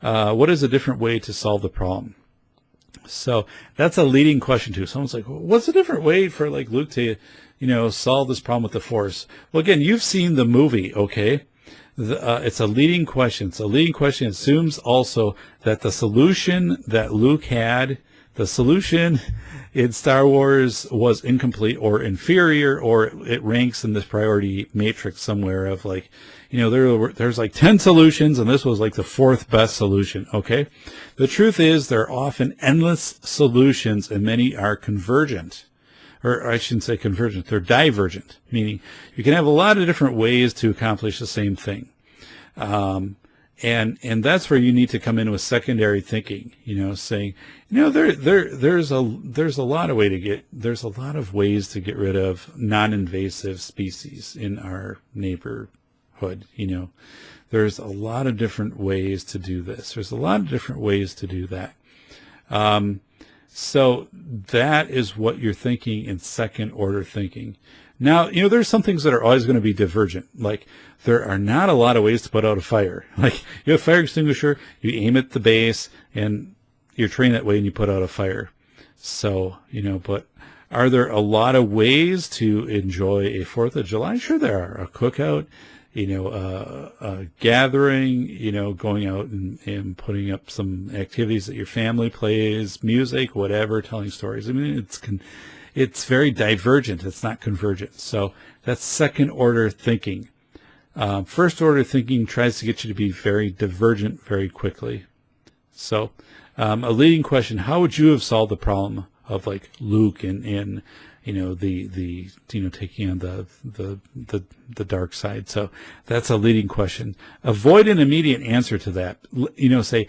What is a different way to solve the problem? So that's a leading question too. Someone's like, what's a different way for Luke to, solve this problem with the Force? Well, again, you've seen the movie, okay? It's a leading question. It's a leading question. It assumes also that the solution that Luke had, the solution in Star Wars was incomplete or inferior, or it ranks in this priority matrix somewhere of there's 10 solutions and this was the fourth best solution. Okay. The truth is there are often endless solutions and many are convergent. Or I shouldn't say convergent, they're divergent, meaning you can have a lot of different ways to accomplish the same thing. And that's where you need to come in with secondary thinking, saying, there's a lot of ways to get rid of non-invasive species in our neighborhood. There's a lot of different ways to do this. There's a lot of different ways to do that. So that is what you're thinking in second order thinking. Now, there's some things that are always going to be divergent. There are not a lot of ways to put out a fire. You have a fire extinguisher, you aim at the base, and you're trained that way and you put out a fire. So, but are there a lot of ways to enjoy a 4th of July? Sure there are. A cookout, a gathering, going out and putting up some activities that your family plays, music, whatever, telling stories. I mean, it's very divergent. It's not convergent. So that's second order thinking. First order thinking tries to get you to be very divergent very quickly. So a leading question, how would you have solved the problem of Luke and taking on the dark side? So that's a leading question. Avoid an immediate answer to that. Say,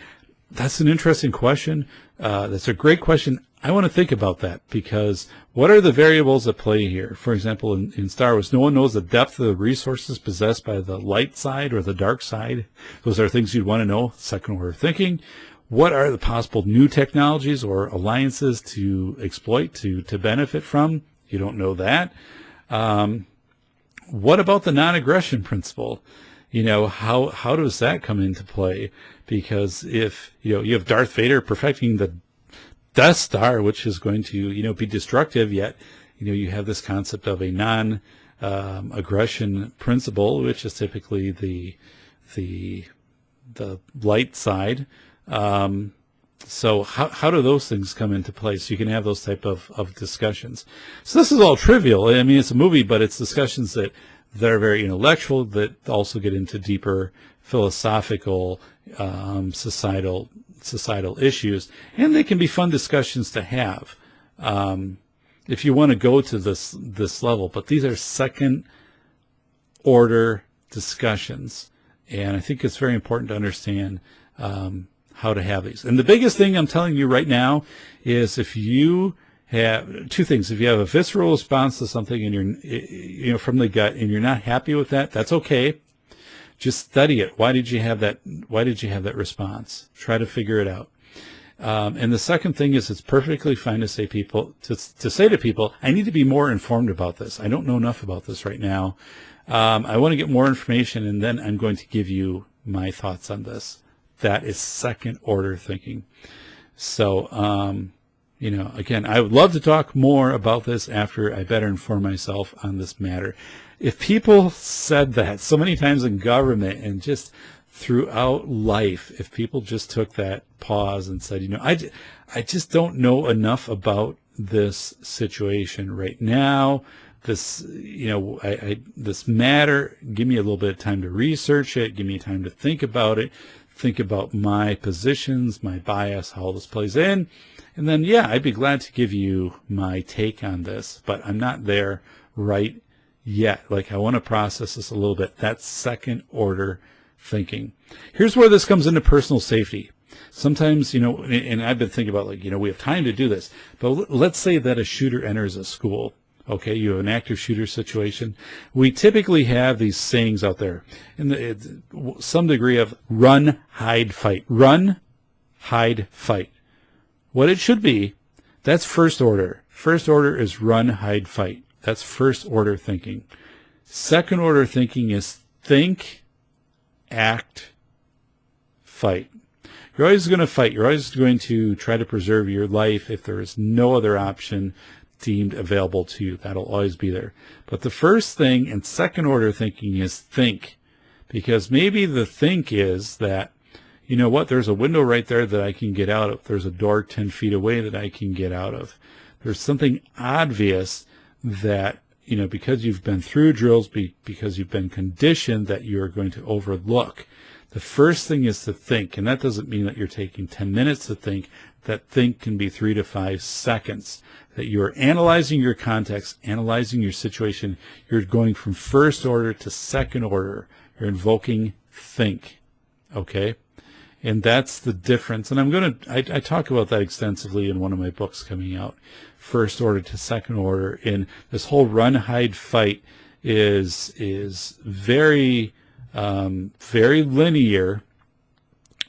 that's an interesting question. That's a great question. I want to think about that because what are the variables at play here? For example, in Star Wars, no one knows the depth of the resources possessed by the light side or the dark side. Those are things you'd want to know. Second order thinking. What are the possible new technologies or alliances to exploit, to benefit from? You don't know that. What about the non-aggression principle? How does that come into play? Because if, you have Darth Vader perfecting the Death Star, which is going to, be destructive, yet, you have this concept of a aggression principle, which is typically the light side. So how do those things come into play? So you can have those type of discussions. So this is all trivial. I mean, it's a movie, but it's discussions that are very intellectual, that also get into deeper philosophical, societal issues, and they can be fun discussions to have if you want to go to this level. But these are second order discussions, and I think it's very important to understand how to have these. And the biggest thing I'm telling you right now is, if you have two things: if you have a visceral response to something and you're from the gut and you're not happy with that, that's okay. Just study it. Why did you have that response? Try to figure it out. And the second thing is, it's perfectly fine to say to people, I need to be more informed about this. I don't know enough about this right now. I want to get more information, and then I'm going to give you my thoughts on this. That is second order thinking. So, again, I would love to talk more about this after I better inform myself on this matter. If people said that so many times in government and just throughout life, if people just took that pause and said, I just don't know enough about this situation right now. This, this matter, give me a little bit of time to research it. Give me time to think about it. Think about my positions, my bias, how this plays in. And then, I'd be glad to give you my take on this, but I'm not there right yet. I want to process this a little bit. That's second order thinking. Here's where this comes into personal safety. Sometimes, and I've been thinking about, we have time to do this, but let's say that a shooter enters a school. Okay, you have an active shooter situation. We typically have these sayings out there in some degree of run, hide, fight. Run, hide, fight. What it should be, that's first order. First order is run, hide, fight. That's first order thinking. Second order thinking is think, act, fight. You're always going to fight. You're always going to try to preserve your life if there is no other option deemed available to you. That'll always be there. But the first thing in second order thinking is think. Because maybe the think is that, there's a window right there that I can get out of. There's a door 10 feet away that I can get out of. There's something obvious that, because you've been through drills, because you've been conditioned, that you're going to overlook. The first thing is to think, and that doesn't mean that you're taking 10 minutes to think. That think can be 3 to 5 seconds. That you're analyzing your context, analyzing your situation. You're going from first order to second order. You're invoking think. Okay? And that's the difference. And I talk about that extensively in one of my books coming out. First order to second order. And this whole run, hide, fight is very, very linear.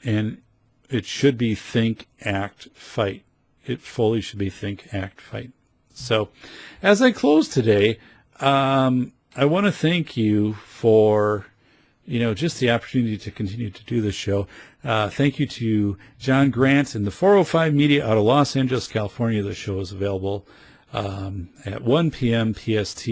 And it should be think, act, fight. It fully should be think, act, fight. So as I close today, I want to thank you for, just the opportunity to continue to do this show. Thank you to John Grant and the 405 Media out of Los Angeles, California. The show is available at 1 p.m. PST.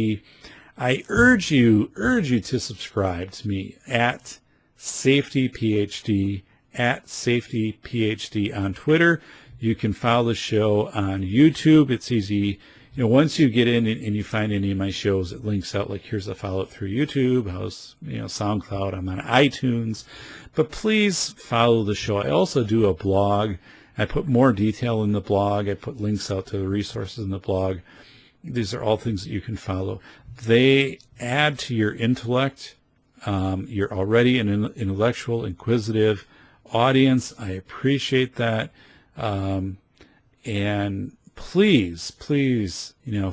I urge you to subscribe to me at Safety PhD, at Safety PhD on Twitter. You can follow the show on YouTube. It's easy. Once you get in and you find any of my shows, it links out, here's a follow it through YouTube, SoundCloud. I'm on iTunes. But please follow the show. I also do a blog. I put more detail in the blog. I put links out to the resources in the blog. These are all things that you can follow. They add to your intellect. You're already an intellectual, inquisitive audience. I appreciate that. And please,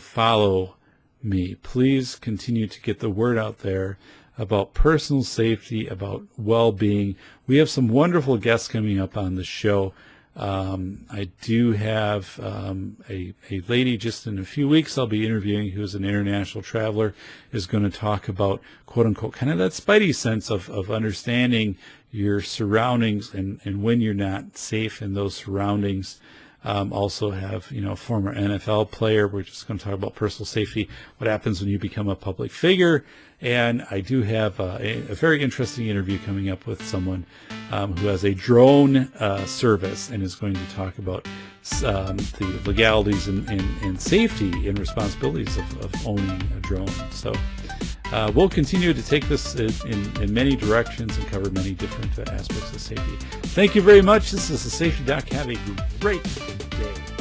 follow me. Please continue to get the word out there about personal safety, about well-being. We have some wonderful guests coming up on the show. I do have a lady just in a few weeks I'll be interviewing who's an international traveler, is going to talk about, quote-unquote, kind of that spidey sense of understanding your surroundings and when you're not safe in those surroundings. Also have, a former NFL player. We're just going to talk about personal safety, what happens when you become a public figure. And I do have a very interesting interview coming up with someone who has a drone service and is going to talk about the legalities and safety and responsibilities of owning a drone. So we'll continue to take this in many directions and cover many different aspects of safety. Thank you very much. This is the Safety Doc. Have a great day.